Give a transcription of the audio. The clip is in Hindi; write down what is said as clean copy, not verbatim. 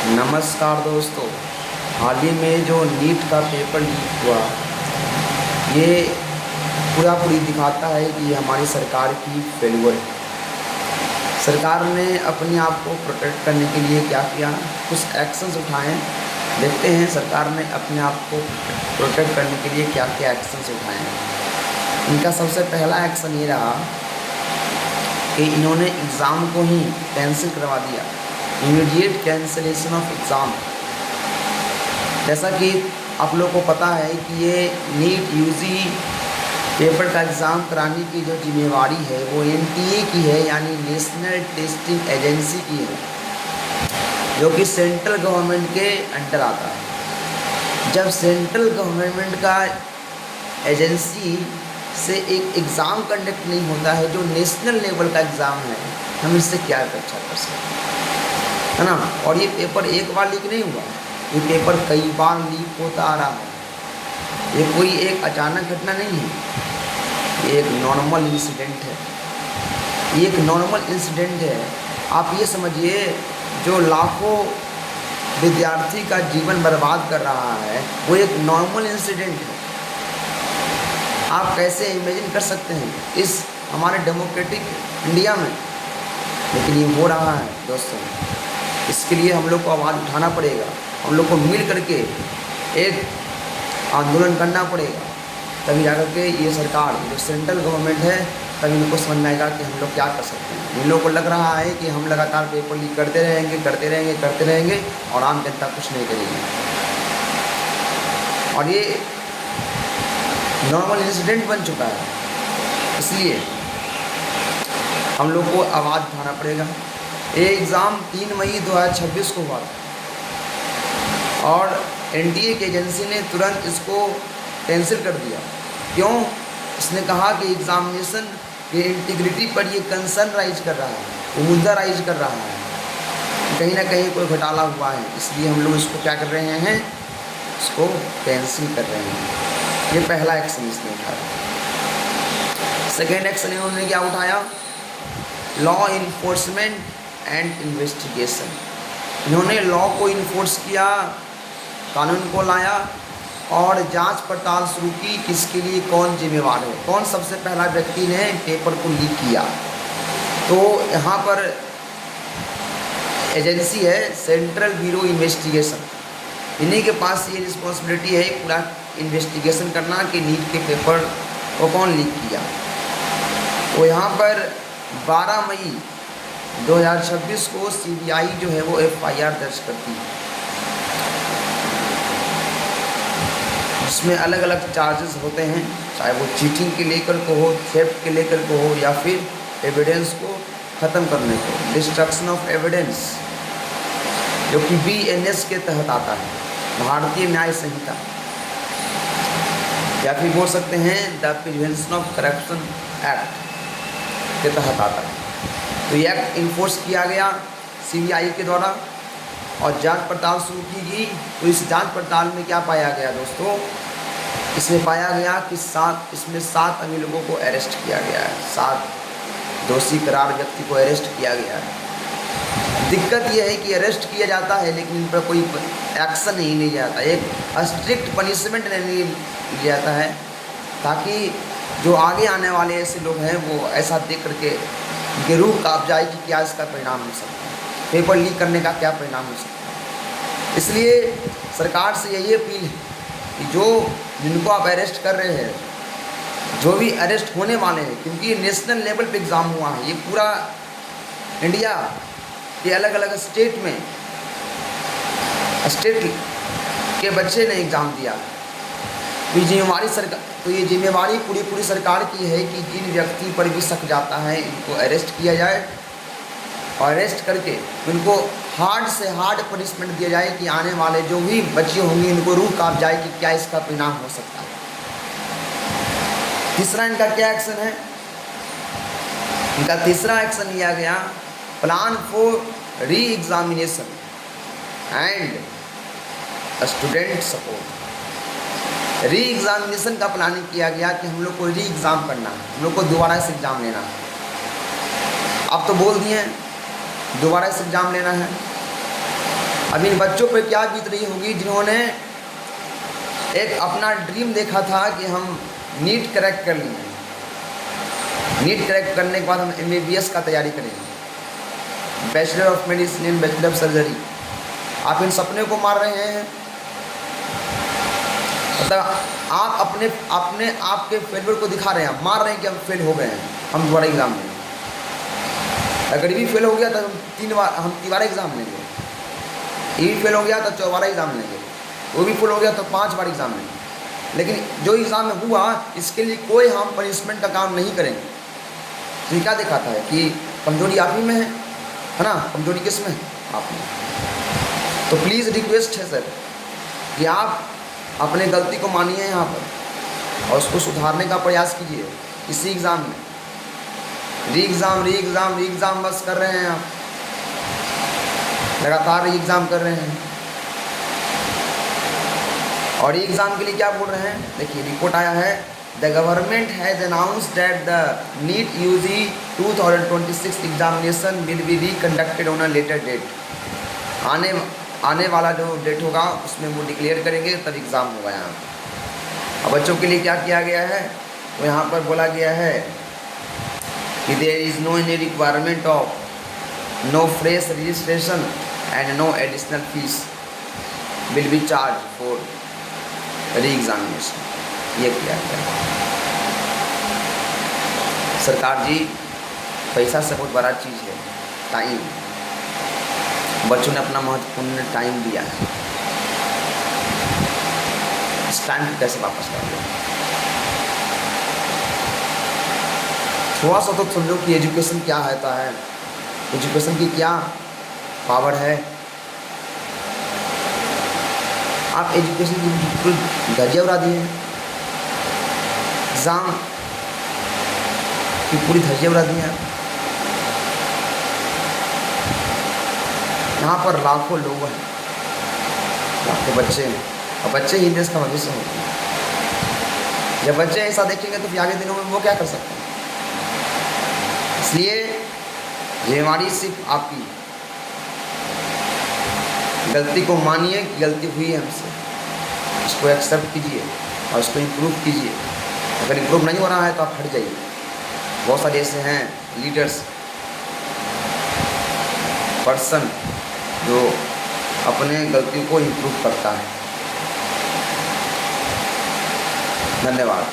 नमस्कार दोस्तों। हाल ही में जो नीट का पेपर लीक हुआ, ये पूरी दिखाता है कि हमारी सरकार की फेल्योर है। सरकार ने अपने आप को प्रोटेक्ट करने के लिए क्या किया, कुछ एक्शंस उठाए। देखते हैं सरकार ने अपने आप को प्रोटेक्ट करने के लिए क्या क्या एक्शंस उठाए हैं। इनका सबसे पहला एक्शन ये रहा कि इन्होंने एग्ज़ाम को ही कैंसिल करवा दिया, इमीडिएट कैंसिलेशन ऑफ एग्ज़ाम। जैसा कि आप लोगों को पता है कि ये नीट यूजी पेपर का एग्ज़ाम कराने की जो जिम्मेवारी है वो एनटीए की है, यानी नेशनल टेस्टिंग एजेंसी की है, जो कि सेंट्रल गवर्नमेंट के अंडर आता है। जब सेंट्रल गवर्नमेंट का एजेंसी से एक एग्ज़ाम कंडक्ट नहीं होता है जो नेशनल लेवल का एग्ज़ाम है, हम इससे क्या अपेक्षा कर सकते हैं, है ना। और ये पेपर एक बार लीक नहीं हुआ, ये पेपर कई बार लीक होता आ रहा है। ये कोई एक अचानक घटना नहीं है, ये एक नॉर्मल इंसिडेंट है। ये एक नॉर्मल इंसिडेंट है। आप ये समझिए, जो लाखों विद्यार्थी का जीवन बर्बाद कर रहा है वो एक नॉर्मल इंसिडेंट है। आप कैसे इमेजिन कर सकते हैं इस हमारे डेमोक्रेटिक इंडिया में, लेकिन ये हो रहा है दोस्तों। इसके लिए हम लोग को आवाज़ उठाना पड़ेगा, हम लोग को मिल करके एक आंदोलन करना पड़ेगा, तभी जाकर के ये सरकार जो सेंट्रल गवर्नमेंट है तभी इनको समझ में आएगा कि हम लोग क्या कर सकते हैं। इन लोगों को लग रहा है कि हम लगातार पेपर लीक करते रहेंगे और आम जनता कुछ नहीं करेगी। और ये नॉर्मल इंसिडेंट बन चुका है, इसलिए हम लोग को आवाज़ उठाना पड़ेगा। ये एग्ज़ाम 3 मई 2026 को हुआ था और एनटीए की एजेंसी ने तुरंत इसको कैंसिल कर दिया। क्यों? इसने कहा कि एग्ज़ामिनेशन की इंटीग्रिटी पर ये कंसर्न राइज कर रहा है, वो मुद्दा राइज कर रहा है, कहीं ना कहीं कोई घोटाला हुआ है, इसलिए हम लोग इसको क्या कर रहे हैं, इसको कैंसिल कर रहे हैं। ये पहला एक्शन इसने उठाया। सेकेंड एक्शन इन्होंने क्या उठाया, लॉ इन्फोर्समेंट एंड इन्वेस्टिगेशन। इन्होंने लॉ को इन्फोर्स किया, कानून को लाया और जांच पड़ताल शुरू की, किसके लिए कौन जिम्मेवार है, कौन सबसे पहला व्यक्ति ने पेपर को लीक किया। तो यहाँ पर एजेंसी है सेंट्रल ब्यूरो इन्वेस्टिगेशन, इन्हीं के पास ये रिस्पॉन्सिबिलिटी है पूरा इन्वेस्टिगेशन करना कि नीट के पेपर को कौन लीक किया। तो यहाँ पर 12 मई 2026 को सीबीआई जो है वो एफआईआर दर्ज करती है, जिसमें अलग अलग चार्जेस होते हैं, चाहे वो चीटिंग के लेकर को हो, थेफ्ट के लेकर को हो, या फिर एविडेंस को ख़त्म करने को, डिस्ट्रक्शन ऑफ एविडेंस, जो कि बीएनएस के तहत आता है, भारतीय न्याय संहिता, या फिर बोल सकते हैं the prevention of corruption act के तहत आता है। तो ये एक्ट इन्फोर्स किया गया सीबीआई के द्वारा और जांच पड़ताल शुरू की गई। तो इस जांच पड़ताल में क्या पाया गया दोस्तों, इसमें पाया गया कि इसमें 7 अन्य लोगों को अरेस्ट किया गया है, 7 दोषी करार व्यक्ति को अरेस्ट किया गया है। दिक्कत यह है कि अरेस्ट किया जाता है लेकिन इन पर कोई एक्शन नहीं लिया जाता, एक स्ट्रिक्ट पनिशमेंट नहीं लिया जाता है, ताकि जो आगे आने वाले ऐसे लोग हैं वो ऐसा देख करके उनके रूह कांप जाए कि क्या इसका परिणाम हो सकता है, पेपर लीक करने का क्या परिणाम हो सकता है। इसलिए सरकार से यही अपील है कि जिनको आप अरेस्ट कर रहे हैं, जो भी अरेस्ट होने वाले हैं, क्योंकि ये नेशनल लेवल पे एग्ज़ाम हुआ है, ये पूरा इंडिया के अलग अलग स्टेट में स्टेट के बच्चे ने एग्ज़ाम दिया। तो ये जिम्मेवारी पूरी सरकार की है कि जिन व्यक्ति पर भी शक जाता है इनको अरेस्ट किया जाए और अरेस्ट करके उनको हार्ड से हार्ड पनिशमेंट दिया जाए कि आने वाले जो भी बच्चे होंगे इनको रूह कांप जाए कि क्या इसका परिणाम हो सकता है। तीसरा इनका क्या एक्शन है, इनका तीसरा एक्शन लिया गया, plan for re examination and student support. Re examination का प्लानिंग किया गया कि हम लोग को री एग्ज़ाम करना है, हम लोग को दोबारा से एग्ज़ाम लेना है। अब तो बोल दिए दोबारा से एग्ज़ाम लेना है, अब इन बच्चों पर क्या बीत रही होगी जिन्होंने एक अपना ड्रीम देखा था कि हम नीट क्रैक कर लेंगे, नीट क्रैक करने के बाद हम MBBS का तैयारी करेंगे, bachelor of medicine and bachelor of surgery. आप इन सपने को मार रहे हैं। मतलब आप अपने आप के फेलियर को दिखा रहे हैं, मार रहे हैं कि हम फेल हो गए हैं, हम दोबारा एग्ज़ाम लेंगे। अगर ये भी फेल हो गया तो हम तीबारा एग्ज़ाम लेंगे, ये भी फेल हो गया तो 4बारा एग्ज़ाम लेंगे, वो भी फेल हो गया तो 5 बार एग्ज़ाम लेंगे। लेकिन जो एग्ज़ाम में हुआ इसके लिए कोई हम पनिशमेंट का काम नहीं करेंगे। तो ये क्या दिखाता है कि कमजोरी आप ही में है ना, कमजोरी किस में? आप में। तो प्लीज़ रिक्वेस्ट है सर कि आप अपने गलती को मानिए यहाँ पर और उसको सुधारने का प्रयास कीजिए। इसी एग्ज़ाम में री एग्ज़ाम बस कर रहे हैं, आप लगातार री एग्ज़ाम कर रहे हैं। और ये एग्ज़ाम के लिए क्या बोल रहे हैं, देखिए रिपोर्ट आया है, the government has announced that the NEET UG 2026 examination will be reconducted on a later date. आने वाला जो डेट होगा उसमें वो डिक्लेयर करेंगे, तब एग्ज़ाम होगा यहाँ। अब बच्चों के लिए क्या किया गया है, तो यहाँ पर बोला गया है कि there is no any requirement of no fresh registration and no additional fees will be charge for re examination. ये किया गया। सरकार जी, पैसा से बहुत बड़ा चीज़ है टाइम। बच्चों ने अपना महत्वपूर्ण टाइम दिया है, इस टाइम को कैसे वापस कर दो? थोड़ा सा तो समझो कि एजुकेशन क्या होता है, एजुकेशन की क्या पावर है। आप एजुकेशन की बिल्कुल धज्जियां उड़ा दिए हैं, एग्ज़ाम की पूरी धज्जियां उड़ा दी हैं। यहाँ पर लाखों लोग हैं, लाखों बच्चे हैं, और बच्चे ही देश का भविष्य होते हैं। जब बच्चे ऐसा देखेंगे तो फिर आगे दिनों में वो क्या कर सकते हैं। इसलिए जिम्मेवारी सिर्फ आपकी, गलती को मानिए कि गलती हुई है हमसे, इसको एक्सेप्ट कीजिए और इसको इम्प्रूव कीजिए। अगर इम्प्रूव नहीं हो रहा है तो आप हट जाइए। बहुत सारे ऐसे हैं लीडर्स, पर्सन जो अपने गलतियों को इम्प्रूव करता है। धन्यवाद।